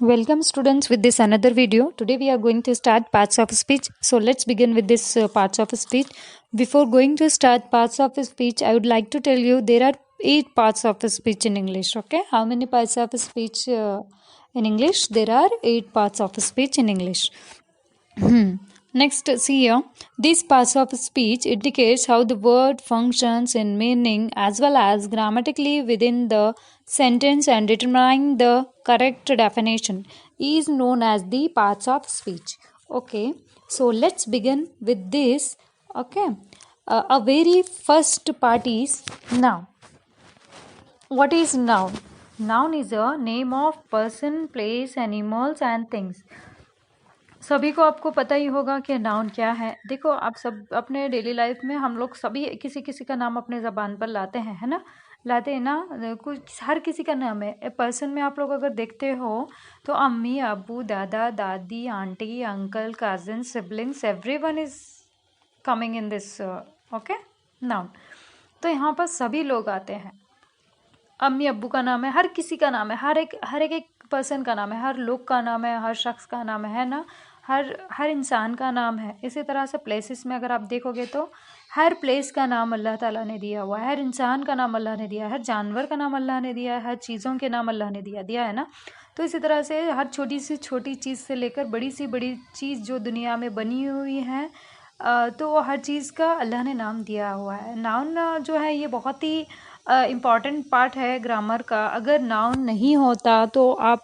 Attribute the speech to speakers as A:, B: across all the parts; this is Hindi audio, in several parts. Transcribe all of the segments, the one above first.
A: Welcome students with this another video. Today we are going to start parts of speech. So let's begin with this parts of speech. Before going to start parts of speech, I would like to tell you there are 8 parts of speech in English. Okay, how many parts of speech in English? There are 8 parts of speech in English. Next, see here. These parts of speech indicates how the word functions in meaning as well as grammatically within the sentence and determining the correct definition is known as the parts of speech. Okay, so let's begin with this. Okay, a very first part is noun. What is noun? Noun is a name of person, place, animals and things. सभी को आपको पता ही होगा कि नाउन क्या है। देखो, आप सब अपने डेली लाइफ में हम लोग सभी किसी किसी का नाम अपने ज़बान पर लाते हैं, है ना? लाते हैं ना? कुछ हर किसी का नाम है। ए पर्सन में आप लोग अगर देखते हो तो अम्मी, अब्बू, दादा, दादी, aunty, uncle, cousin, siblings, everyone is coming in this okay noun. तो यहाँ पर सभी लोग आते हैं। अम्मी अब्बू का नाम है, हर किसी का नाम है, हर एक पर्सन का नाम है, हर लोग का नाम है, हर शख्स का नाम है ना? हर इंसान का नाम है। इसी तरह से प्लेसेस में अगर आप देखोगे तो हर प्लेस का नाम अल्लाह ताला ने दिया हुआ है, हर इंसान का नाम अल्लाह ने दिया है, हर जानवर का नाम अल्लाह ने दिया है, हर चीज़ों के नाम अल्लाह ने दिया है ना? तो इसी तरह से हर छोटी सी छोटी चीज़ से लेकर बड़ी सी बड़ी चीज़ जो दुनिया में बनी हुई है तो हर चीज़ का अल्लाह ने नाम दिया हुआ है। नाउन जो है ये बहुत ही इम्पॉर्टेंट पार्ट है ग्रामर का। अगर नाउन नहीं होता तो आप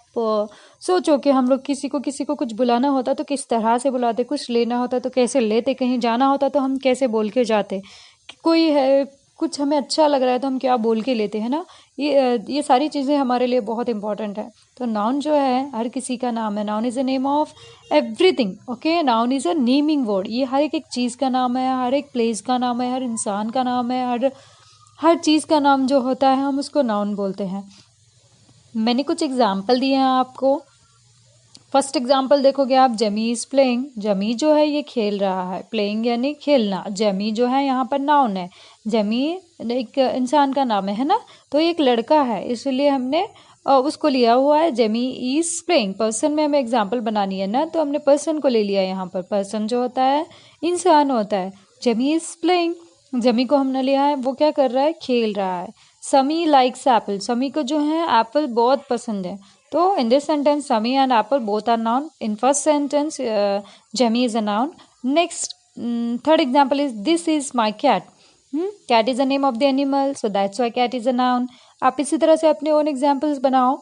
A: सोचो कि हम लोग किसी को कुछ बुलाना होता तो किस तरह से बुलाते, कुछ लेना होता तो कैसे लेते, कहीं जाना होता तो हम कैसे बोल के जाते, कि कोई है कुछ हमें अच्छा लग रहा है तो हम क्या बोल के लेते हैं ना? ये सारी चीज़ें हमारे लिए बहुत इंपॉर्टेंट है। तो नाउन जो है हर किसी का नाम है। Noun is a name of everything. Okay, noun is a naming word. ये हर एक चीज़ का नाम है, हर एक प्लेस का नाम है, हर इंसान का नाम है, हर चीज़ का नाम जो होता है हम उसको नाउन बोलते हैं। मैंने कुछ एग्जाम्पल दिए हैं आपको। फर्स्ट एग्जाम्पल देखोगे आप, जमी इज़ प्लेइंग। जमी जो है ये खेल रहा है, प्लेइंग यानी खेलना। जमी जो है यहाँ पर नाउन है। जमी एक इंसान का नाम है ना? तो ये एक लड़का है, इसलिए हमने उसको लिया हुआ है। जमी इज़ प्लेइंग। पर्सन में हमें एग्जाम्पल बनानी है ना, तो हमने पर्सन को ले लिया। यहाँ पर पर्सन जो होता है इंसान होता है। जमी इज़ प्लेइंग, जमी को हमने लिया है, वो क्या कर रहा है? खेल रहा है। समी लाइक्स एप्पल। समी को जो है एप्पल बहुत पसंद है। तो in this sentence, Sami and Apple both are noun. In first sentence, Jemmy is a noun. Next, third example is this is my cat. Cat is the name of the animal, so that's why cat is a noun. आप इसी तरह से अपने own examples बनाओ,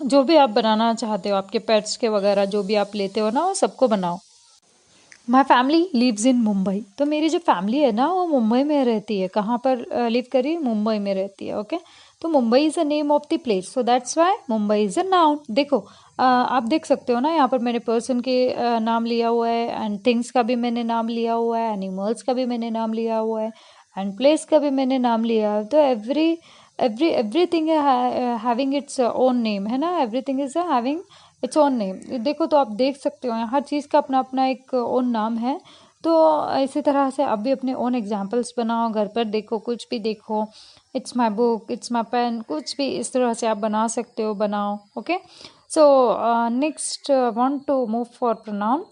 A: जो भी आप बनाना चाहते हो, आपके पेट्स के वगैरह जो भी आप लेते हो ना, वो सबको बनाओ। My family lives in Mumbai. तो मेरी जो फैमिली है ना वो मुंबई में रहती है। कहाँ पर लिव करी? मुंबई में रहती है। ओके, तो Mumbai is a name of the place, so that's why Mumbai is a noun. देखो आप देख सकते हो ना, यहाँ पर मैंने पर्सन के नाम लिया हुआ है, एंड थिंग्स का भी मैंने नाम लिया हुआ है, एनिमल्स का भी मैंने नाम लिया हुआ है, एंड प्लेस का भी मैंने नाम लिया है। तो everything having its own name, है ना? Everything is having its own name. देखो तो आप देख सकते हो हर चीज़ का अपना अपना एक ओन नाम है। तो इसी तरह से आप भी अपने ओन एग्जाम्पल्स बनाओ, घर पर देखो, कुछ भी देखो, it's my book, it's my pen, कुछ भी इस तरह से आप बना सकते हो, बनाओ। Okay, so next want to move for pronoun.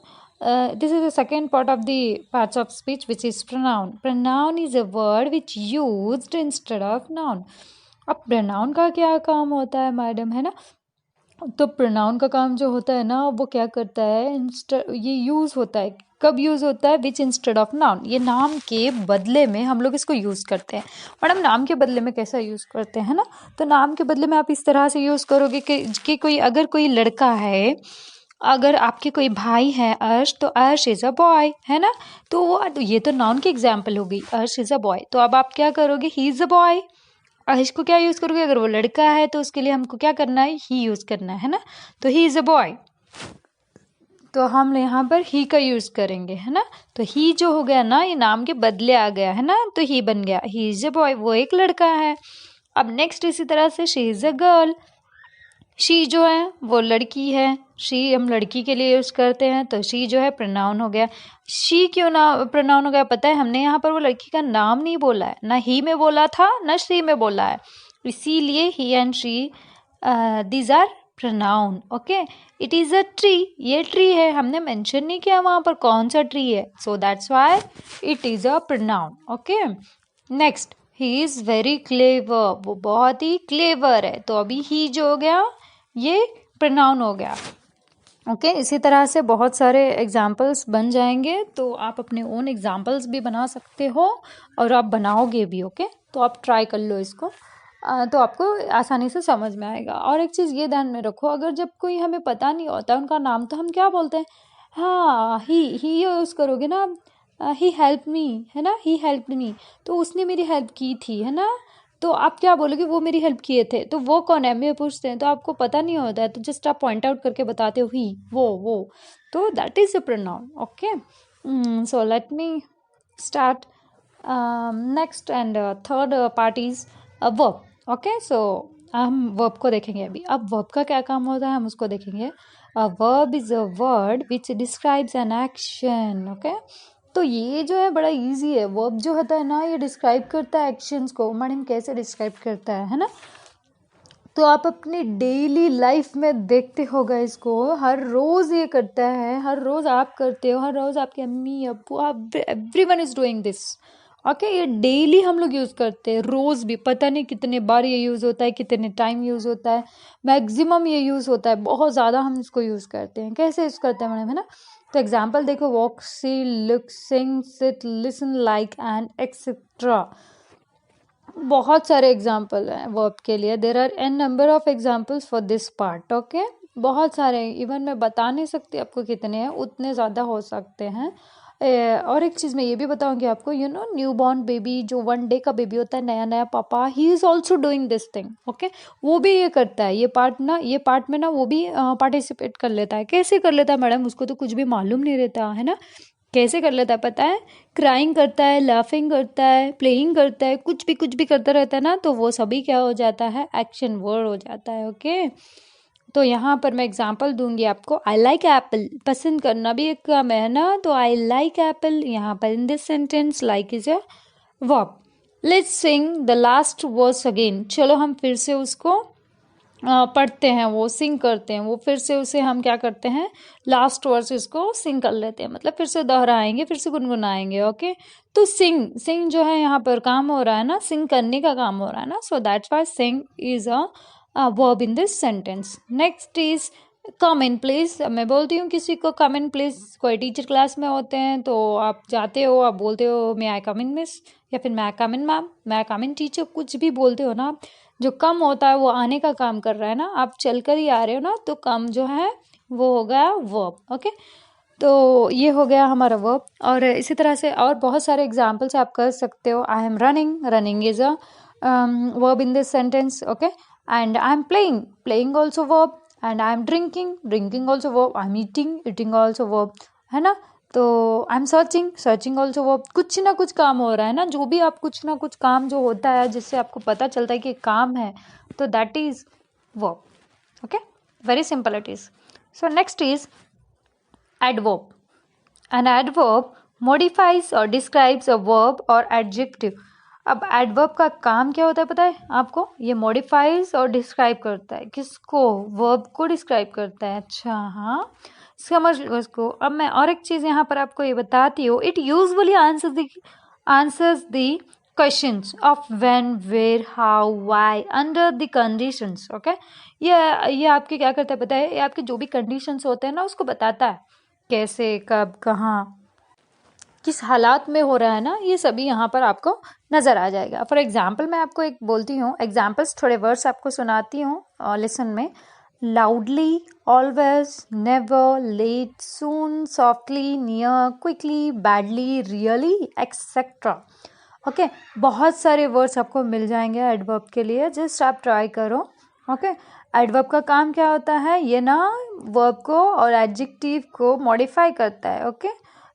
A: This is the second part of the parts of speech, which is pronoun. Pronoun is a word which used instead of noun. अब pronoun का क्या काम होता है मैडम, है ना? तो प्रोनाउन का काम जो होता है ना वो क्या करता है, ये यूज़ होता है। कब यूज़ होता है? विच इंस्टेड ऑफ नाउन। ये नाम के बदले में हम लोग इसको यूज़ करते हैं। मैडम नाम के बदले में कैसा यूज़ करते हैं ना? तो नाम के बदले में आप इस तरह से यूज़ करोगे कि कोई अगर कोई लड़का है, अगर आपके कोई भाई है अर्श, तो अर्श इज़ अ बॉय, है ना? तो ये तो नाउन की एग्जाम्पल हो गई, अर्श इज़ अ बॉय। तो अब आप क्या करोगे? He is a boy. इसको क्या यूज़ करोगे? अगर वो लड़का है तो उसके लिए हमको क्या करना है? ही यूज़ करना है ना? तो ही इज़ अ बॉय, तो हम यहाँ पर ही का यूज़ करेंगे, है ना? तो ही जो हो गया ना, ये नाम के बदले आ गया, है ना? तो ही बन गया, ही इज़ अ बॉय, वो एक लड़का है। अब नेक्स्ट इसी तरह से she is a girl. She जो है वो लड़की है, शी हम लड़की के लिए यूज़ करते हैं, तो शी जो है प्रोनाउन हो गया। शी क्यों ना प्रोनाउन हो गया? पता है, हमने यहाँ पर वो लड़की का नाम नहीं बोला है, ना ही में बोला था ना शी में बोला है, इसीलिए ही and she these are pronoun. Okay, it is a tree. ये tree है, हमने mention नहीं किया वहाँ पर कौन सा tree है, so that's why it is a pronoun. Okay, next, he is very clever. वो बहुत ही clever है, तो अभी he जो हो गया ये pronoun हो गया. ओके इसी तरह से बहुत सारे एग्जाम्पल्स बन जाएंगे, तो आप अपने ओन एग्जाम्पल्स भी बना सकते हो और आप बनाओगे भी. ओके तो आप ट्राई कर लो इसको, तो आपको आसानी से समझ में आएगा. और एक चीज़ ये ध्यान में रखो, अगर जब कोई हमें पता नहीं होता उनका नाम, तो हम क्या बोलते हैं, हाँ ही यूज़ करोगे ना, ही हेल्प मी है ना, ही हेल्प मी, तो उसने मेरी हेल्प की थी है ना, तो आप क्या बोलोगे, वो मेरी हेल्प किए थे, तो वो कौन है मैं पूछते हैं, तो आपको पता नहीं होता है, तो जस्ट आप पॉइंट आउट करके बताते हो ही वो, तो that is a pronoun. Okay so let me start next and third part is verb. Okay so हम वर्ब को देखेंगे अभी. अब वर्ब का क्या काम होता है हम उसको देखेंगे. A verb is a word which describes an action. Okay तो ये जो है बड़ा इजी है. वर्ब जो होता है ना, ये डिस्क्राइब करता है एक्शंस को. मैडम कैसे डिस्क्राइब करता है ना, तो आप अपनी डेली लाइफ में देखते होगा इसको, हर रोज़ ये करता है, हर रोज़ आप करते हो, हर रोज़ आपके अम्मी अब्बू आप everyone is doing this. Okay ये डेली हम लोग यूज़ करते हैं, रोज़ भी पता नहीं कितने बार ये यूज़ होता है, कितने टाइम यूज़ होता है, मैक्सिमम ये यूज़ होता है, बहुत ज़्यादा हम इसको यूज़ करते हैं. कैसे यूज़ करते हैं मैडम है ना, तो एग्जाम्पल देखो, walk, see, look, sing, sit, listen, like and etcetera. बहुत सारे एग्जाम्पल हैं वर्ब के लिए. There are an number of examples for this part. Okay बहुत सारे, इवन मैं बता नहीं सकती आपको कितने हैं, उतने ज़्यादा हो सकते हैं. और एक चीज़ मैं ये भी बताऊंगी आपको, you know new born baby, जो 1 डे का बेबी होता है, नया नया पापा, he is also doing this thing. Okay वो भी ये करता है, ये पार्ट में ना वो भी पार्टिसिपेट कर लेता है. कैसे कर लेता है मैडम, उसको तो कुछ भी मालूम नहीं रहता है ना, कैसे कर लेता है पता है, क्राइंग करता है, लाफिंग करता है, प्लेइंग करता है, कुछ भी करता रहता है ना, तो वो सभी क्या हो जाता है, एक्शन वर्ड हो जाता है. ओके तो यहाँ पर मैं एग्जांपल दूंगी आपको. आई लाइक एप्पल, पसंद करना भी एक काम है ना, तो आई लाइक एप्पल यहाँ पर in this sentence like is a verb. Let's sing the last verse again. चलो हम फिर से उसको पढ़ते हैं, वो सिंग करते हैं, वो फिर से उसे हम क्या करते हैं, लास्ट वर्स इसको सिंग कर लेते हैं, मतलब फिर से दोहराएंगे, फिर से गुनगुनाएंगे. ओके तो सिंग जो है यहाँ पर काम हो रहा है ना, सिंग करने का काम हो रहा है ना, so that's why sing is a verb in this sentence. Next is come in please. मैं बोलती हूँ किसी को कम इन प्लीज, कोई टीचर क्लास में होते हैं तो आप जाते हो, आप बोलते हो मे आई कम इन मिस, या फिर मे आई कम इन मैम, मे आई कम इन टीचर, कुछ भी बोलते हो ना. जो कम होता है वो आने का काम कर रहा है ना, आप चल कर ही आ रहे हो ना, तो कम जो है वो हो गया वर्ब. ओके तो ये हो गया हमारा वर्ब. और इसी तरह से और बहुत सारे एग्जाम्पल्स आप कर सकते हो. I am running is a verb in this sentence. Okay and I am playing also verb, and I am drinking also verb, I am eating also verb है ना. तो I am searching also verb. कुछ ना कुछ काम हो रहा है ना, जो भी आप कुछ ना कुछ काम जो होता है जिससे आपको पता चलता है कि काम है, तो that is verb. Okay very simple it is. So next is adverb. An adverb modifies or describes a verb or adjective. अब adverb का काम क्या होता है पता है आपको, ये modifies और describe करता है. किसको, verb को describe करता है. अच्छा हाँ समझ लो इसको. अब मैं और एक चीज़ यहाँ पर आपको ये बताती हूँ. It usually answers the questions of when, where, how, why under the conditions. Okay ये आपके क्या करता है पता है, ये आपके जो भी conditions होते हैं ना उसको बताता है, कैसे, कब, कहाँ, किस हालात में हो रहा है ना, ये सभी यहाँ पर आपको नज़र आ जाएगा. फॉर एग्जाम्पल मैं आपको एक बोलती हूँ, एग्जाम्पल्स थोड़े वर्ड्स आपको सुनाती हूँ लेसन में. Loudly, always, never, late, soon, softly, near, quickly, badly, really, etcetera. Okay बहुत सारे वर्ड्स आपको मिल जाएंगे एडवर्ब के लिए, जस्ट आप ट्राई करो. ओके एडवर्ब का काम क्या होता है, ये ना वर्ब को और एडजेक्टिव को मॉडिफाई करता है. ओके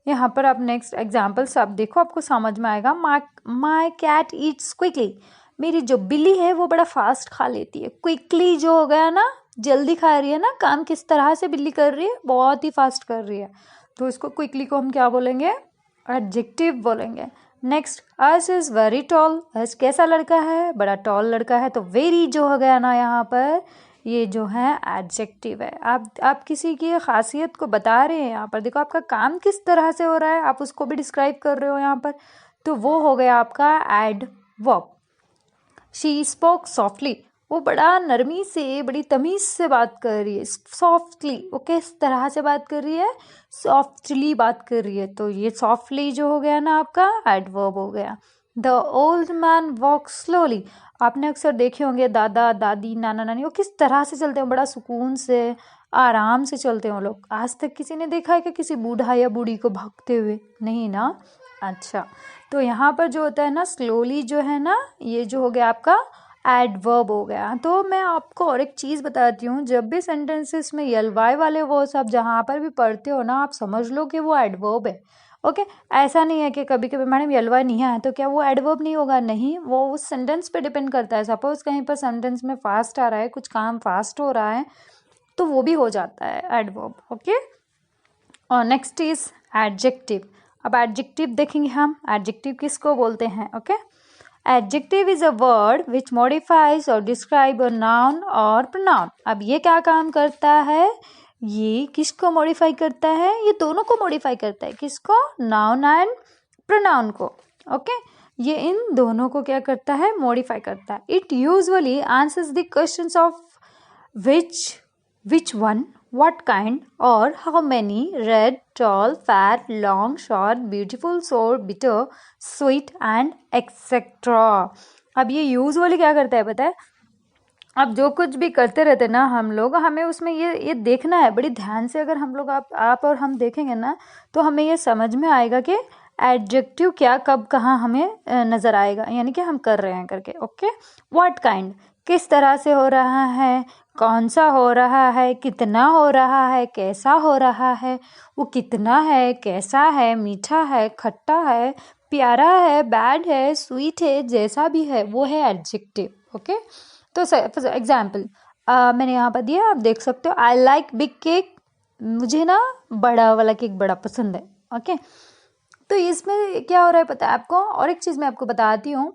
A: यहाँ पर आप नेक्स्ट एग्जाम्पल्स आप देखो, आपको समझ में आएगा. My cat eats quickly. मेरी जो बिल्ली है वो बड़ा फास्ट खा लेती है. क्विकली जो हो गया ना, जल्दी खा रही है ना, काम किस तरह से बिल्ली कर रही है, बहुत ही फास्ट कर रही है, तो इसको क्विकली को हम क्या बोलेंगे, एडजेक्टिव बोलेंगे. Next us is very tall. Us कैसा लड़का है, बड़ा टॉल लड़का है, तो वेरी जो हो गया ना यहाँ पर ये जो है एडजेक्टिव है। आप किसी की खासियत को बता रहे हैं यहाँ पर। देखो आपका काम किस तरह से हो रहा है, आप उसको भी डिस्क्राइब कर रहे हो यहाँ पर, तो वो हो गया आपका एडवर्ब। शी स्पोक सॉफ्टली, वो बड़ा नरमी से, बड़ी तमीज से बात कर रही है। सॉफ्टली, वो किस तरह से बात कर रही है, सॉफ्टली बात कर रही है, तो ये सॉफ्टली जो हो गया ना आपका एडवर्ब हो गया। The old man walk slowly, आपने अक्सर देखे होंगे दादा दादी नाना नानी वो किस तरह से चलते हैं, बड़ा सुकून से आराम से चलते हैं वो लोग। आज तक किसी ने देखा है कि किसी बूढ़ा या बूढ़ी को भागते हुए? नहीं ना। अच्छा, तो यहाँ पर जो होता है ना स्लोली जो है ना, ये जो हो गया आपका एडवर्ब हो गया। तो मैं आपको और एक चीज़ बताती हूँ, जब भी सेंटेंसेस में यल वाई वाले वर्ड्स आप जहाँ पर भी पढ़ते हो ना, आप समझ लो कि वो एडवर्ब है। ओके, ऐसा नहीं है कि कभी कभी मैडम यल वाई नहीं आया तो क्या वो एडवर्ब नहीं होगा? नहीं, वो उस सेंटेंस पे डिपेंड करता है। सपोज कहीं पर सेंटेंस में फास्ट आ रहा है, कुछ काम फास्ट हो रहा है, तो वो भी हो जाता है एडवर्ब। ओके, और नेक्स्ट इज एडजेक्टिव। अब एडजेक्टिव देखेंगे हम, एडजेक्टिव किसको बोलते हैं? Okay, adjective is a word which modifies और डिस्क्राइब अ नाउन और प्रोनाउन। अब ये क्या काम करता है? ये किसको मॉडिफाई करता है? ये दोनों को मॉडिफाई करता है। किसको? नाउन एंड प्रोनाउन को। ओके, ये इन दोनों को क्या करता है? मॉडिफाई करता है। It usually answers the questions of which one, what kind, or how many, red, tall, fat, long, short, beautiful, sour, bitter, sweet and etc. अब ये यूजुअली क्या करता है पता है? अब जो कुछ भी करते रहते ना हम लोग, हमें उसमें ये देखना है बड़ी ध्यान से। अगर हम लोग आप और हम देखेंगे ना, तो हमें ये समझ में आएगा कि एडजेक्टिव क्या कब कहाँ हमें नज़र आएगा, यानी कि हम कर रहे हैं करके। ओके, व्हाट काइंड, किस तरह से हो रहा है, कौन सा हो रहा है, कितना हो रहा है, कैसा हो रहा है, वो कितना है, कैसा है, मीठा है, खट्टा है, प्यारा है, बैड है, स्वीट है, जैसा भी है वो है एडजेक्टिव। ओके, तो फॉर एग्जाम्पल मैंने यहाँ पर दिया, आप देख सकते हो। आई लाइक बिग केक, मुझे ना बड़ा वाला केक बड़ा पसंद है। ओके, तो इसमें क्या हो रहा है पता है आपको? और एक चीज़ मैं आपको बताती हूँ,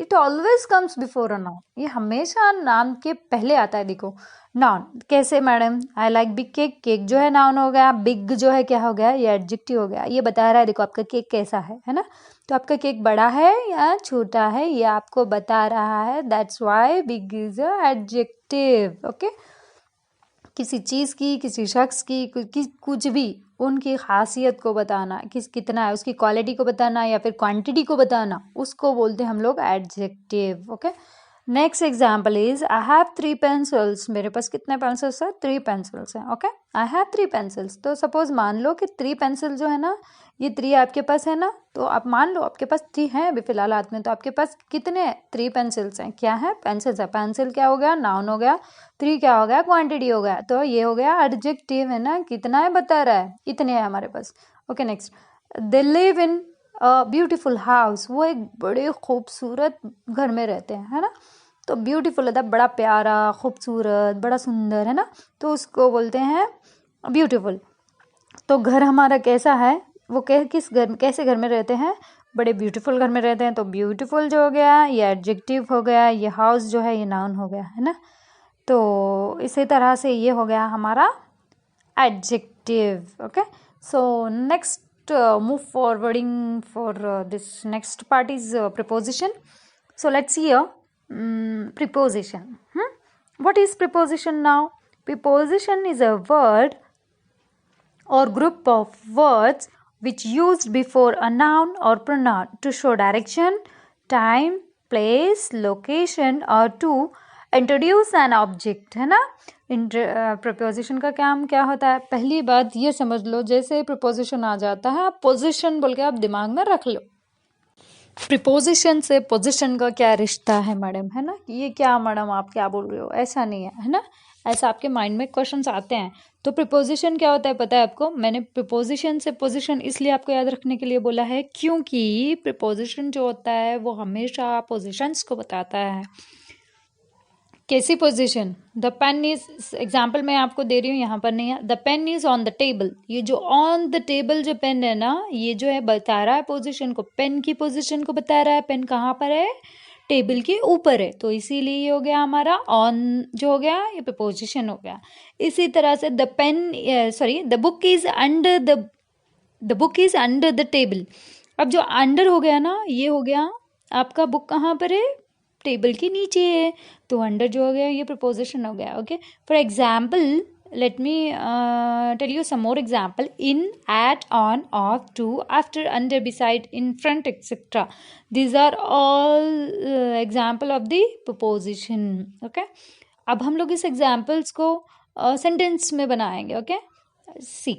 A: it always comes before a noun. ये हमेशा नाम के पहले आता है। देखो नाउन कैसे madam? I like big cake, cake जो है नाउन हो गया, बिग जो है क्या हो गया? ये एडजेक्टिव हो गया। ये बता रहा है देखो आपका केक कैसा है ना? तो आपका केक बड़ा है या छोटा है, ये आपको बता रहा है। That's why big is a adjective. Okay, किसी चीज़ की, किसी शख्स की, कुछ भी उनकी खासियत को बताना, कितना है उसकी क्वालिटी को बताना या फिर क्वांटिटी को बताना, उसको बोलते हैं हम लोग adjective. Okay, next example is I have 3 pencils. मेरे पास कितने पेंसिल्स हैं? 3 पेंसिल्स हैं। Okay, I have 3 pencils. तो सपोज मान लो कि 3 पेंसिल जो है ना, ये 3 आपके पास है ना, तो आप मान लो आपके पास 3 हैं अभी फिलहाल हाथ में, तो आपके पास कितने 3 पेंसिल्स हैं? क्या है? पेंसिल्स है। पेंसिल क्या हो गया? नाउन हो गया। 3 क्या हो गया? क्वांटिटी हो गया। तो ये हो गया एडजेक्टिव है ना, कितना है बता रहा है, इतने है हमारे पास। Okay, next, they live in a beautiful house. वो एक बड़े खूबसूरत घर में रहते हैं, है ना? तो ब्यूटीफुल होता है बड़ा प्यारा, खूबसूरत, बड़ा सुंदर, है ना? तो उसको बोलते हैं ब्यूटीफुल। तो घर हमारा कैसा है? वो किस घर, कैसे घर में रहते हैं? बड़े ब्यूटीफुल घर में रहते हैं। तो ब्यूटीफुल जो हो गया ये एडजेक्टिव हो गया, ये हाउस जो है ये नाउन हो गया, है ना? तो इसी तरह से ये हो गया हमारा adjective. Okay, so next move forwarding for this next part is preposition. So let's see here preposition. What is preposition now? Preposition is a word or group of words which used before a noun or pronoun to show direction, time, place, location or to introduce an object, है ना? प्रपोजिशन का काम क्या होता है? पहली बात ये समझ लो, जैसे प्रपोजिशन आ जाता है आप पोजिशन बोल के आप दिमाग में रख लो। प्रिपोजिशन से पोजिशन का क्या रिश्ता है मैडम, है ना? ये क्या मैडम आप क्या बोल रहे हो? ऐसा नहीं है ना? ऐसा आपके माइंड में क्वेश्चंस आते हैं। तो प्रिपोजिशन क्या होता है पता है आपको? मैंने प्रिपोजिशन से पोजिशन इसलिए आपको याद रखने के लिए बोला है क्योंकि प्रिपोजिशन जो होता है वो हमेशा पोजिशंस को बताता है। कैसी position? The pen is, example मैं आपको दे रही हूँ, यहाँ पर नहीं है। The pen is on the table. ये जो ऑन द टेबल जो पेन है ना, ये जो है बता रहा है पोजीशन को, पेन की पोजीशन को बता रहा है। पेन कहाँ पर है? टेबल के ऊपर है, तो इसीलिए ये हो गया हमारा ऑन जो हो गया ये प्रीपोजिशन हो गया। इसी तरह से the book is under the book is under the table. अब जो अंडर हो गया ना, ये हो गया आपका बुक कहाँ पर है, टेबल के नीचे है, तो अंडर जो हो गया ये प्रीपोजिशन हो गया। Okay, for example let me tell you some more example: in, at, on, off, to, after, under, beside, in front, etc. These are all example of the preposition. Okay, अब हम लोग इस examples को sentence में बनाएंगे। Okay, see,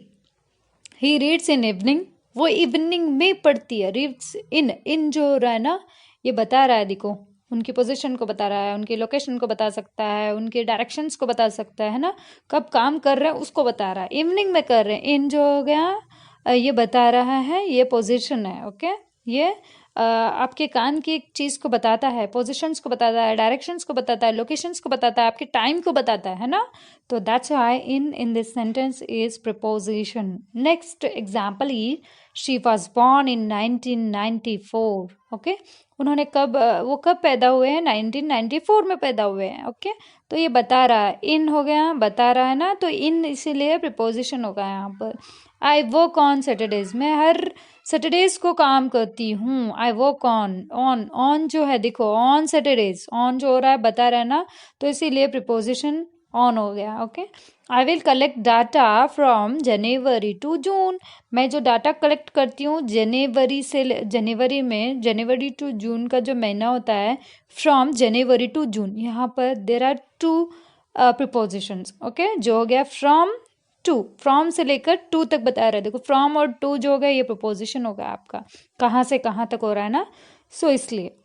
A: he reads in evening, वो इवनिंग में पढ़ती है। रीड्स इन जो हो रहा है ना, ये बता रहा है, देखो उनकी पोजीशन को बता रहा है, उनकी लोकेशन को बता सकता है, उनके डायरेक्शंस को बता सकता है ना, कब काम कर रहे हैं उसको बता रहा है। इवनिंग में कर रहे हैं, इन जो हो गया ये बता रहा है, ये पोजीशन है। ओके, ये आपके कान की एक चीज़ को बताता है, पोजीशंस को बताता है, डायरेक्शंस को बताता है, लोकेशंस को बताता है, आपके टाइम को बताता है ना, तो that's why in this sentence is preposition. Next example is she was born in 1994। Okay, उन्होंने वो कब पैदा हुए हैं, 1994 में पैदा हुए हैं। ओके, तो ये बता रहा है, इन हो गया, बता रहा है ना, तो इन इसीलिए प्रीपोजिशन होगा यहाँ पर। आई वर्क ऑन सैटरडेज, मैं हर सैटरडेज को काम करती हूँ। आई वर्क ऑन जो है, देखो ऑन सैटरडेज, ऑन जो हो रहा है बता रहा है ना, तो इसीलिए प्रीपोजिशन ऑन हो गया। Okay, I will collect data from January to June, मैं जो डाटा कलेक्ट करती हूँ जनवरी टू जून का जो महीना होता है, फ्रॉम जनवरी टू जून, यहाँ पर there are two prepositions. Okay, जो हो गया फ्रॉम टू, फ्रॉम से लेकर टू तक बता रहा है, देखो फ्रॉम और टू जो हो गया ये प्रीपोजिशन होगा आपका, कहाँ से कहाँ तक हो रहा है ना, सो इसलिए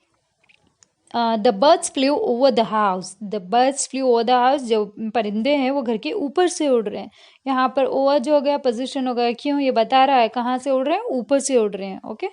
A: the birds flu over the house, the birds flu over the house, जो परिंदे हैं वो घर के ऊपर से उड़ रहे हैं। यहाँ पर ओवर जो हो गया पोजीशन हो गया, क्यों, ये बता रहा है कहाँ से उड़ रहे हैं, ऊपर से उड़ रहे हैं। ओके,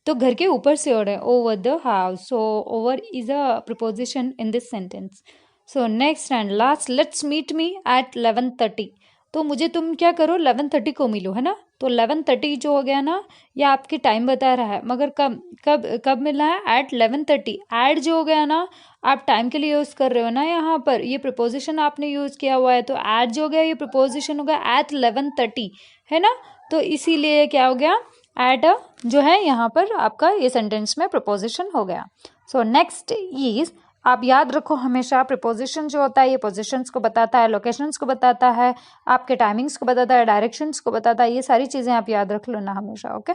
A: तो घर के ऊपर से उड़ रहे हैं, over the house, so over is a preposition in this sentence. So next and last, let's meet me at 11:30, तो मुझे तुम क्या करो 11:30 को मिलो, है ना, तो 11:30 जो हो गया ना, ये आपके टाइम बता रहा है, मगर कब कब कब मिलना है, एट 11:30। एट जो हो गया ना, आप टाइम के लिए यूज़ कर रहे हो ना, यहाँ पर ये प्रीपोजिशन आपने यूज़ किया हुआ है, तो एट जो हो गया ये प्रीपोजिशन हो गया एट 11:30, है ना, तो इसीलिए क्या हो गया, एट जो है यहाँ पर आपका ये सेंटेंस में प्रीपोजिशन हो गया। सो नेक्स्ट इज, आप याद रखो हमेशा प्रीपोजिशन जो होता है ये पोजीशंस को बताता है, लोकेशंस को बताता है, आपके टाइमिंग्स को बताता है, डायरेक्शंस को बताता है, ये सारी चीज़ें आप याद रख लो ना हमेशा। Okay,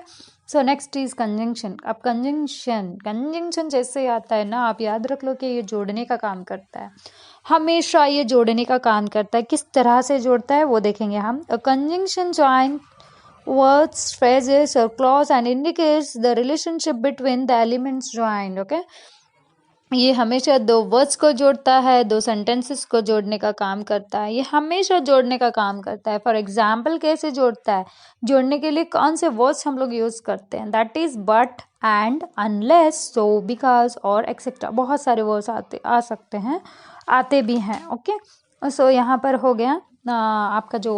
A: so next is conjunction. अब कंजंक्शन जैसे आता है ना, आप याद रख लो कि ये जोड़ने का काम करता है, हमेशा ये जोड़ने का काम करता है। किस तरह से जोड़ता है वो देखेंगे हम। Conjunction join words, phrases or clause and indicates the relationship between the elements joined. Okay, ये हमेशा दो वर्ड्स को जोड़ता है, दो सेंटेंसेस को जोड़ने का काम करता है, ये हमेशा जोड़ने का काम करता है। फॉर एग्जाम्पल कैसे जोड़ता है, जोड़ने के लिए कौन से वर्ड्स हम लोग यूज़ करते हैं, that is but, and, unless, so, because और एक्सेट्रा, बहुत सारे वर्ड्स आ सकते हैं, आते भी हैं। ओके, सो यहाँ पर हो गया आपका जो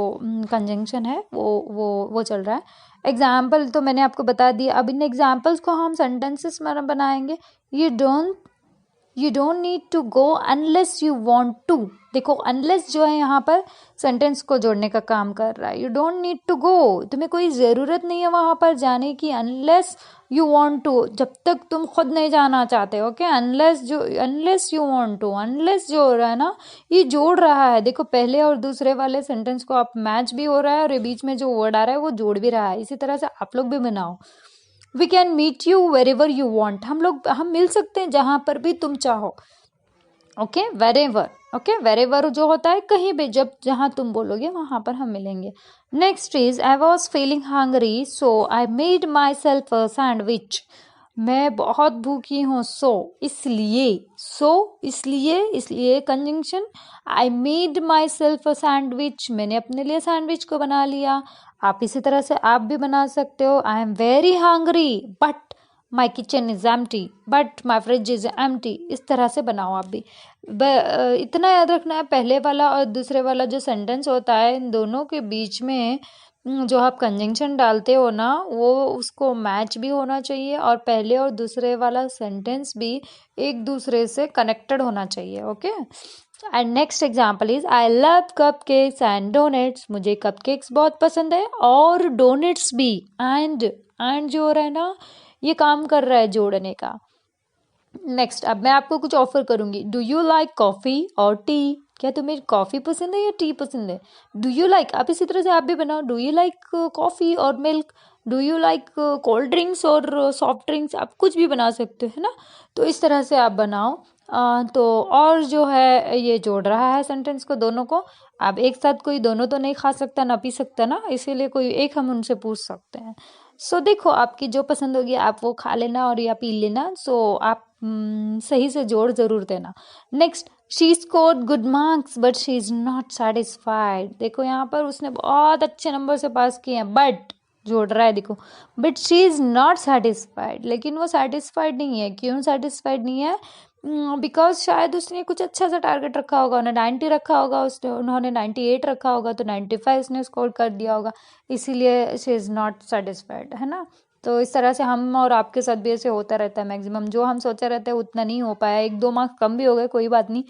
A: कंजंक्शन है वो चल रहा है। एग्जाम्पल तो मैंने आपको बता दिया, अब इन एग्जाम्पल्स को हम सेंटेंसेस में बनाएंगे। You don't need to go unless you want to, देखो अनलेस जो है यहाँ पर सेंटेंस को जोड़ने का काम कर रहा है। You don't need to go, तुम्हें कोई ज़रूरत नहीं है वहाँ पर जाने की, अनलेस यू वॉन्ट टू, जब तक तुम खुद नहीं जाना चाहते। Okay, unless you want to, unless जो हो रहा है ना ये जोड़ रहा है, देखो पहले और दूसरे वाले सेंटेंस को आप मैच भी हो रहा है और ये बीच में जो वर्ड आ रहा है वो जोड़ भी रहा है। इसी तरह से आप लोग भी बनाओ। We can meet you wherever you want, हम मिल सकते हैं जहाँ पर भी तुम चाहो। ओके, वेरेवर, ओके, वेरेवर जो होता है कहीं भी, जहाँ तुम बोलोगे वहाँ पर हम मिलेंगे। Next is, I was feeling hungry so I made my self a sandwich, मैं बहुत भूखी हूँ, इसलिए conjunction, I made my self a sandwich, मैंने अपने लिए सैंडविच को बना लिया। आप इसी तरह से आप भी बना सकते हो। I am very hungry but my kitchen is empty, but my fridge is empty, इस तरह से बनाओ आप भी। इतना याद रखना है, पहले वाला और दूसरे वाला जो सेंटेंस होता है इन दोनों के बीच में जो आप कंजंक्शन डालते हो ना वो उसको मैच भी होना चाहिए और पहले और दूसरे वाला सेंटेंस भी एक दूसरे से कनेक्टेड होना चाहिए. Okay. And next example is I love cupcakes and donuts. मुझे कप केक्स बहुत पसंद है और डोनेट्स भी. एंड जो हो रहा है ना ये काम कर रहा है जोड़ने का. नेक्स्ट, अब मैं आपको कुछ ऑफर करूंगी. डू यू लाइक कॉफी और टी. क्या तुम्हें कॉफी पसंद है या टी पसंद है. डू यू लाइक, आप इसी तरह से आप भी बनाओ. डू यू लाइक कॉफी और milk. Do you like cold drinks और सॉफ्ट ड्रिंक्स. आप कुछ भी बना सकते हो है ना. तो इस तरह से आप बनाओ. तो और जो है ये जोड़ रहा है सेंटेंस को दोनों को. आप एक साथ कोई दोनों तो नहीं खा सकता ना पी सकता ना, इसीलिए कोई एक हम उनसे पूछ सकते हैं. सो देखो आपकी जो पसंद होगी आप वो खा लेना और या पी लेना. सो आप सही से जोड़ जरूर देना. Next, she scored good marks but she is not satisfied. देखो यहाँ पर उसने बहुत अच्छे नंबर से पास किए हैं बट जोड़ रहा है देखो. But she is not satisfied, लेकिन वो सेटिस्फाइड नहीं है. क्यों सेटिस्फाइड नहीं है. बिकॉज शायद उसने कुछ अच्छा सा टारगेट रखा होगा. उन्होंने 90 रखा होगा, उसने उन्होंने 98 रखा होगा तो 95 उसने स्कोर कर दिया होगा. इसीलिए शी इज़ नॉट सेटिस्फाइड है ना. तो इस तरह से हम और आपके साथ भी ऐसे होता रहता है. मैक्सिमम जो हम सोचे रहते हैं उतना नहीं हो पाया. 1-2 मार्क्स कम भी हो गए कोई बात नहीं.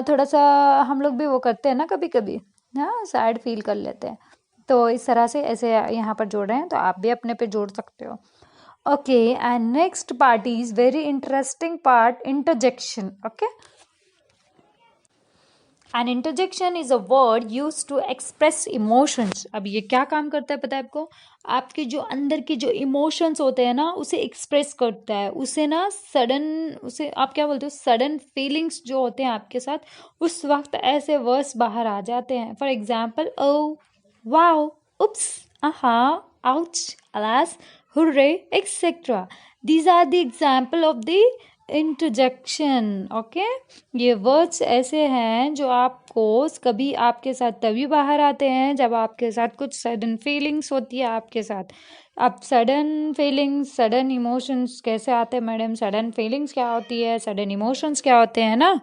A: थोड़ा सा हम लोग भी वो करते हैं ना कभी कभी. हाँ, सैड फील कर लेते हैं. तो इस तरह से ऐसे यहाँ पर जोड़ रहे हैं तो आप भी अपने पे जोड़ सकते हो. Okay, and next part is very interesting part, interjection. Okay. An interjection is a word used to express emotions. अब ये क्या काम करता है पता है आपको. आपके जो अंदर के जो इमोशंस होते हैं ना उसे एक्सप्रेस करता है. उसे ना सडन, उसे आप क्या बोलते हो, सडन फीलिंग्स जो होते हैं आपके साथ उस वक्त ऐसे वर्ड्स बाहर आ जाते हैं. फॉर एग्जाम्पल, ओ, वाओ, उप्स, आहा, ouch, alas, hooray, etc. These are the example of the interjection. Okay. ये वर्ड्स ऐसे हैं जो आपको कभी आपके साथ तभी बाहर आते हैं जब आपके साथ कुछ सडन फीलिंग्स होती है आपके साथ. अब सडन फीलिंग्स, सडन इमोशंस कैसे आते हैं मैडम. सडन फीलिंग्स क्या होती है, सडन इमोशंस क्या होते हैं ना.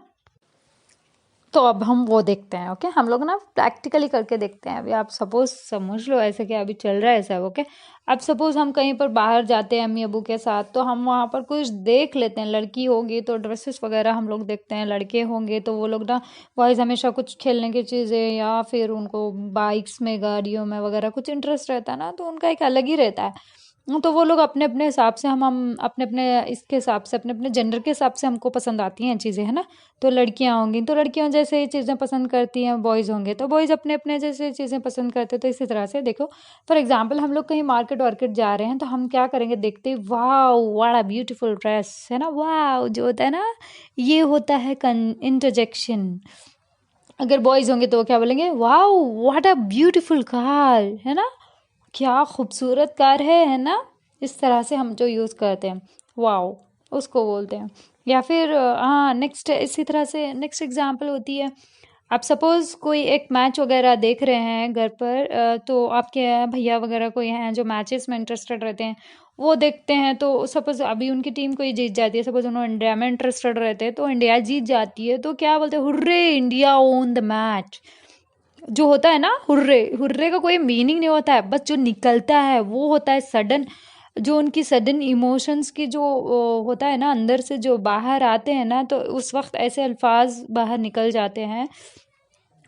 A: तो अब हम वो देखते हैं. ओके. हम लोग ना प्रैक्टिकली करके देखते हैं. अभी आप सपोज समझ लो ऐसे क्या अभी चल रहा है सब. ओके. अब सपोज हम कहीं पर बाहर जाते हैं अम्मी अबू के साथ तो हम वहाँ पर कुछ देख लेते हैं. लड़की होगी तो ड्रेसेस वगैरह हम लोग देखते हैं. लड़के होंगे तो वो लोग ना बॉयज़ हमेशा कुछ खेलने की चीज़ें या फिर उनको बाइक्स में गाड़ियों में वगैरह कुछ इंटरेस्ट रहता है ना तो उनका एक अलग ही रहता है. तो वो लोग अपने अपने हिसाब से हम अपने अपने इसके हिसाब से अपने अपने जेंडर के हिसाब से हमको पसंद आती हैं चीज़ें है ना. तो लड़कियां होंगी तो लड़कियां जैसे चीज़ें पसंद करती हैं. बॉयज़ होंगे तो बॉयज़ अपने अपने जैसे चीज़ें पसंद करते हैं. तो इसी तरह से देखो फॉर एग्जाम्पल हम लोग कहीं मार्केट वार्केट जा रहे हैं तो हम क्या करेंगे, देखते ही wow what a beautiful dress है ना. वाओ जो होता है ना ये होता है इंटरजेक्शन. अगर बॉयज़ होंगे तो वो क्या बोलेंगे, wow what a beautiful car है ना, क्या खूबसूरत कार है ना. इस तरह से हम जो यूज़ करते हैं वाओ उसको बोलते हैं. या फिर हाँ नेक्स्ट इसी तरह से नेक्स्ट एग्जांपल होती है. आप सपोज़ कोई एक मैच वगैरह देख रहे हैं घर पर तो आपके भैया वगैरह कोई हैं जो मैचेस में इंटरेस्टेड रहते हैं. वो देखते हैं तो सपोज़ अभी उनकी टीम कोई जीत जाती है. सपोज़ उन्होंने इंडिया में इंटरेस्टेड रहते हैं तो इंडिया जीत जाती है तो क्या बोलते हैं, hurray India own the match. जो होता है ना हुर्रे, हुर्रे का कोई मीनिंग नहीं होता है. बस जो निकलता है वो होता है सडन, जो उनकी सडन इमोशंस की जो होता है ना अंदर से जो बाहर आते हैं ना तो उस वक्त ऐसे अल्फाज बाहर निकल जाते हैं.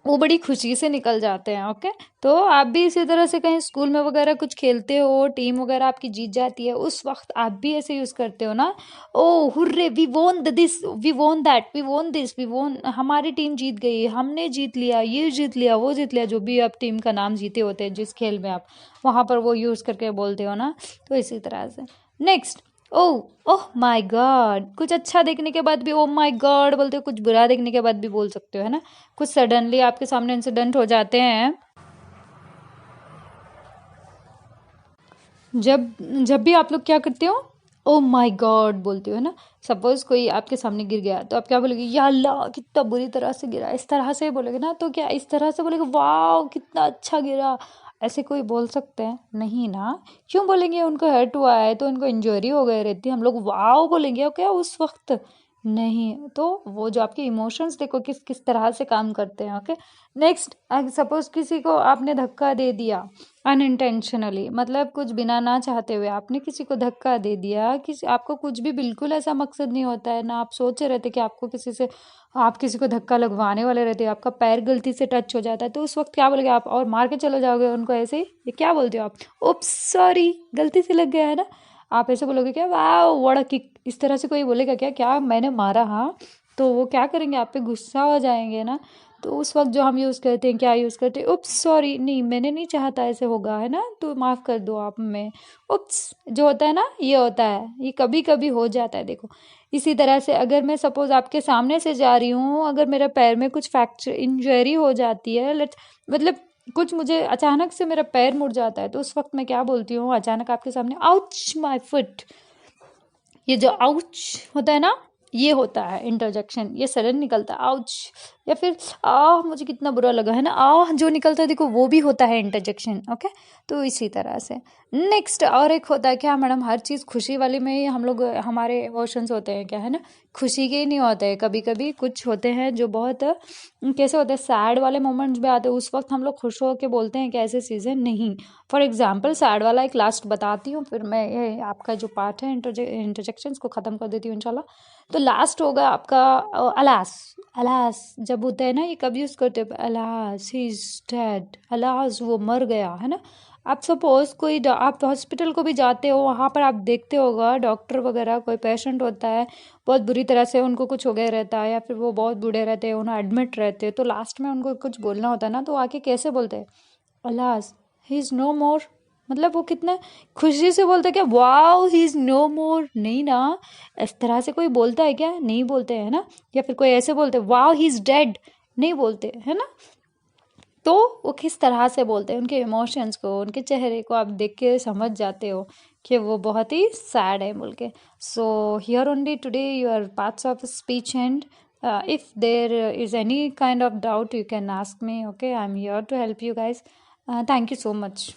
A: वो बड़ी खुशी से निकल जाते हैं. ओके. तो आप भी इसी तरह से कहीं स्कूल में वगैरह कुछ खेलते हो, टीम वगैरह आपकी जीत जाती है, उस वक्त आप भी ऐसे यूज़ करते हो ना. ओ हुर्रे वी वोन दिस, वी वोन दैट, वी वोन दिस, वी वोन, हमारी टीम जीत गई, हमने जीत लिया, ये जीत लिया, वो जीत लिया. जो भी आप टीम का नाम जीते होते हैं जिस खेल में आप वहाँ पर वो यूज़ करके बोलते हो ना. तो इसी तरह से next, oh oh my God. कुछ अच्छा देखने के बाद भी ओह माय गॉड बोलते हो. कुछ बुरा देखने के बाद भी बोल सकते हो है ना. कुछ सडनली आपके सामने इंसिडेंट हो जाते हैं, जब जब भी आप लोग क्या करते हो, ओह माय गॉड बोलते हो ना. सपोज कोई आपके सामने गिर गया तो आप क्या बोलोगे, या अल्लाह कितना बुरी तरह से गिरा. इस तरह से बोलोगे ना. तो क्या इस तरह से बोलोगे वाओ कितना अच्छा गिरा, ऐसे कोई बोल सकते हैं नहीं ना. क्यों बोलेंगे, उनको हर्ट हुआ है तो उनको इंजरी हो गई रहती है, हम लोग वाओ बोलेंगे क्या उस वक्त. नहीं। तो वो जो आपके इमोशंस देखो किस किस तरह से काम करते हैं। ओके, नेक्स्ट, सपोज किसी को आपने धक्का दे दिया अनइंटेंशनली, मतलब कुछ बिना ना चाहते हुए आपने किसी को धक्का दे दिया, किसी आपको कुछ भी बिल्कुल ऐसा मकसद नहीं होता है ना, आप सोचे रहते कि आपको किसी से, आप किसी को धक्का लगवाने वाले रहते हो, आपका पैर गलती से टच हो जाता है, तो उस वक्त क्या बोलोगे आप? और मार के चले जाओगे उनको ऐसे ही? ये क्या बोलते हो आप? उप्स सॉरी, गलती से लग गया है ना। आप ऐसे बोलोगे क्या? वाह व्हाट अ किक, इस तरह से कोई बोलेगा क्या? क्या मैंने मारा? हाँ, तो वो क्या करेंगे? आप पे गुस्सा हो जाएंगे ना। तो उस वक्त जो हम यूज़ करते हैं, क्या यूज़ करते हैं? उप्स सॉरी, नहीं मैंने नहीं चाहता ऐसे होगा, है ना, तो माफ़ कर दो आप हमें। उप्स जो होता है ना, ये होता है, ये कभी कभी हो जाता है। देखो, इसी तरह से अगर मैं सपोज आपके सामने से जा रही हूँ, अगर मेरे पैर में कुछ फ्रैक्चर इंजरी हो जाती है, लेट्स, मतलब कुछ मुझे अचानक से मेरा पैर मुड़ जाता है, तो उस वक्त मैं क्या बोलती हूँ अचानक आपके सामने? Ouch my foot. ये जो आउच होता है ना, ये होता है इंटरजेक्शन, ये सडन निकलता है आउच। या फिर मुझे कितना बुरा लगा, है ना, जो निकलता है देखो, वो भी होता है इंटरजेक्शन। ओके, तो इसी तरह से नेक्स्ट और एक होता है क्या मैडम? हर चीज़ खुशी वाली में ही हम लोग, हमारे इमोशंस होते हैं क्या, है ना, खुशी के ही नहीं होते हैं, कभी कभी कुछ होते हैं जो बहुत कैसे होते हैं, सैड वाले मोमेंट्स भी आते हैं, उस वक्त हम लोग खुश हो के बोलते हैं कि ऐसे चीज़ें नहीं। फॉर एग्जाम्पल सैड वाला एक लास्ट बताती हूँ, फिर मैं ये आपका जो पार्ट है इंटरजेक्शंस को ख़त्म कर देती हूँ इंशाल्लाह। तो लास्ट होगा आपका अलास। अलास जब होता है ना, ये कब यूज़ करते हैं? Alas he is dead, alas वो मर गया, है ना। आप सपोज कोई आप हॉस्पिटल को भी जाते हो, वहाँ पर आप देखते होगा डॉक्टर वगैरह, कोई पेशेंट होता है बहुत बुरी तरह से, उनको कुछ हो गया रहता है, या फिर वो बहुत बूढ़े रहते हैं, उन्हें एडमिट रहते हैं, तो लास्ट में उनको कुछ बोलना होता है ना, तो आके कैसे बोलते हैं? अलास ही इज़ नो मोर। मतलब वो कितना खुशी से बोलते हैं क्या? वाओ ही इज़ नो मोर, नहीं ना, इस तरह से कोई बोलता है क्या? नहीं बोलते हैं ना। या फिर कोई ऐसे बोलते हैं वाओ ही इज़ डेड, नहीं बोलते है ना। तो वो किस तरह से बोलते हैं, उनके इमोशंस को, उनके चेहरे को आप देख के समझ जाते हो कि वो बहुत ही सैड है बोल के। So here only today your parts of speech and if there is any kind of doubt you can ask me. Okay, I'm here to help you guys. Thank you so much.